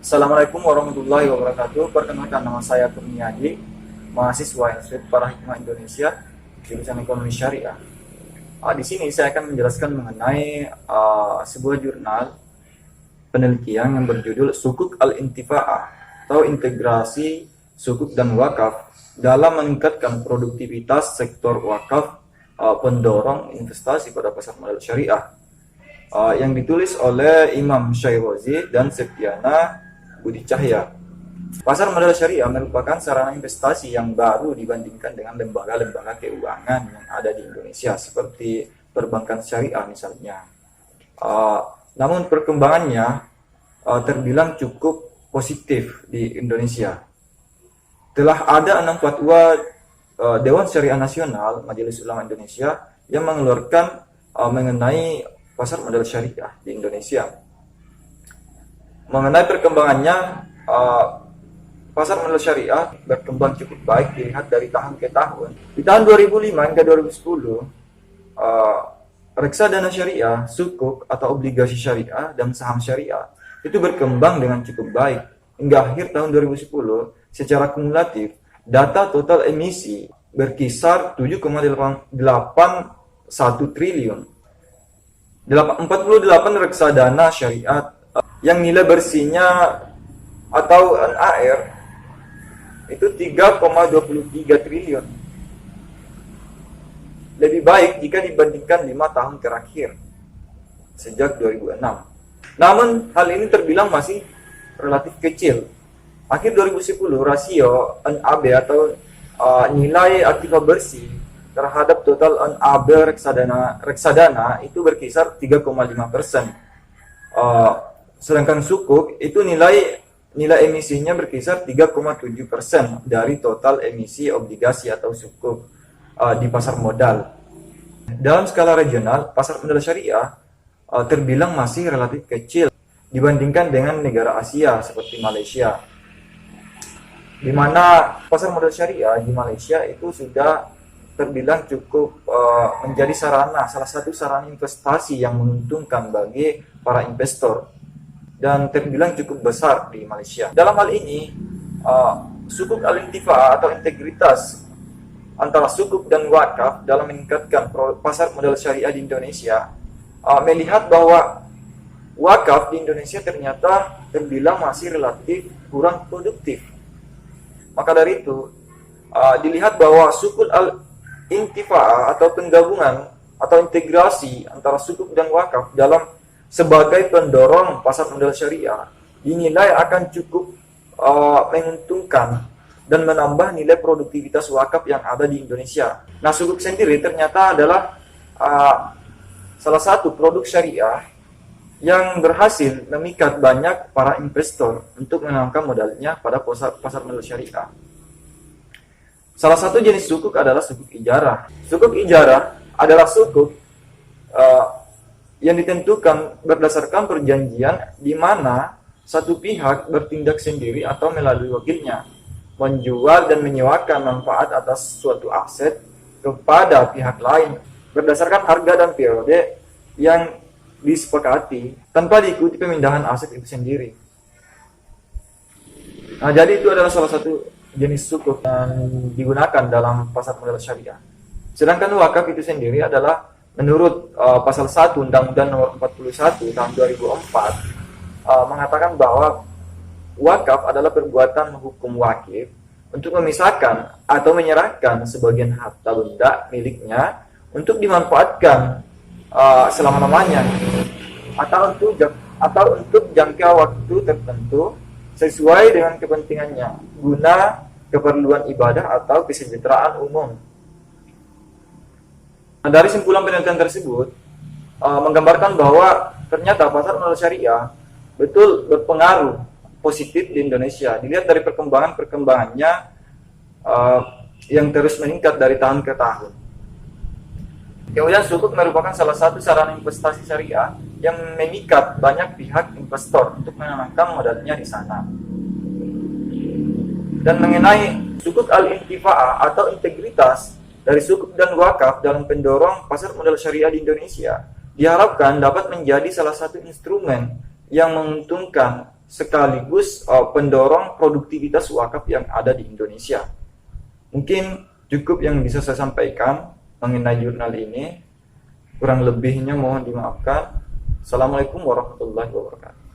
Assalamualaikum warahmatullahi wabarakatuh. Perkenalkan, nama saya Kurniadi, mahasiswa Institut Para Hikmah Indonesia, jurusan Ekonomi Syariah. Di sini saya akan menjelaskan mengenai sebuah jurnal penelitian yang berjudul Sukuk Al-Intifa'ah atau Integrasi Sukuk dan Wakaf dalam meningkatkan produktivitas sektor wakaf pendorong investasi pada pasar modal syariah, yang ditulis oleh Imam Syairozi dan Septiana Budi Cahya. Pasar modal syariah merupakan sarana investasi yang baru dibandingkan dengan lembaga-lembaga keuangan yang ada di Indonesia seperti perbankan syariah misalnya. Namun perkembangannya terbilang cukup positif di Indonesia. Telah ada 6 fatwa Dewan Syariah Nasional Majelis Ulama Indonesia yang mengeluarkan mengenai pasar modal syariah di Indonesia. Mengenai perkembangannya, pasar modal syariah berkembang cukup baik dilihat dari tahun ke tahun. Di tahun 2005 hingga 2010, reksadana syariah, sukuk atau obligasi syariah, dan saham syariah itu berkembang dengan cukup baik. Hingga akhir tahun 2010, secara kumulatif, data total emisi berkisar 7,81 triliun. 48 reksadana syariah yang nilai bersihnya atau NAR itu 3,23 triliun. Lebih baik jika dibandingkan 5 tahun terakhir sejak 2006. Namun hal ini terbilang masih relatif kecil. Akhir 2010 rasio NAB atau nilai aktiva bersih terhadap total NAB reksadana itu berkisar 3,5%. Sedangkan sukuk itu nilai emisinya berkisar 3,7% dari total emisi obligasi atau sukuk di pasar modal. Dalam skala regional, pasar modal syariah terbilang masih relatif kecil dibandingkan dengan negara Asia seperti Malaysia, di mana pasar modal syariah di Malaysia itu sudah terbilang cukup menjadi salah satu sarana investasi yang menguntungkan bagi para investor dan terbilang cukup besar di Malaysia. Dalam hal ini, sukuk al-intifa'ah atau integritas antara sukuk dan wakaf dalam meningkatkan pasar modal syariah di Indonesia melihat bahwa wakaf di Indonesia ternyata terbilang masih relatif kurang produktif. Maka dari itu, dilihat bahwa sukuk al-intifa'ah atau penggabungan atau integrasi antara sukuk dan wakaf dalam sebagai pendorong pasar modal syariah dinilai akan cukup menguntungkan dan menambah nilai produktivitas wakaf yang ada di Indonesia. Nah, sukuk sendiri ternyata adalah salah satu produk syariah yang berhasil memikat banyak para investor untuk menanamkan modalnya pada pasar modal syariah. Salah satu jenis sukuk adalah sukuk ijarah. Sukuk ijarah adalah sukuk yang ditentukan berdasarkan perjanjian di mana satu pihak bertindak sendiri atau melalui wakilnya menjual dan menyewakan manfaat atas suatu aset kepada pihak lain berdasarkan harga dan periode yang disepakati tanpa diikuti pemindahan aset itu sendiri. Nah, jadi itu adalah salah satu jenis sukuk yang digunakan dalam pasar modal syariah. Sedangkan wakaf itu sendiri adalah menurut pasal 1 Undang-Undang Nomor 41 tahun 2004 mengatakan bahwa wakaf adalah perbuatan hukum wakif untuk memisahkan atau menyerahkan sebagian harta benda miliknya untuk dimanfaatkan selama-lamanya atau untuk jangka waktu tertentu sesuai dengan kepentingannya guna keperluan ibadah atau kesejahteraan umum. Nah, dari simpulan penelitian tersebut menggambarkan bahwa ternyata pasar modal syariah betul berpengaruh positif di Indonesia. Dilihat dari perkembangannya yang terus meningkat dari tahun ke tahun. Kemudian sukuk merupakan salah satu sarana investasi syariah yang memikat banyak pihak investor untuk menanamkan modalnya di sana. Dan mengenai sukuk al-intifa'ah atau integritas dari sukuk dan wakaf dalam pendorong pasar modal syariah di Indonesia diharapkan dapat menjadi salah satu instrumen yang menguntungkan sekaligus pendorong produktivitas wakaf yang ada di Indonesia. Mungkin cukup yang bisa saya sampaikan mengenai jurnal ini. Kurang lebihnya mohon dimaafkan. Assalamualaikum warahmatullahi wabarakatuh.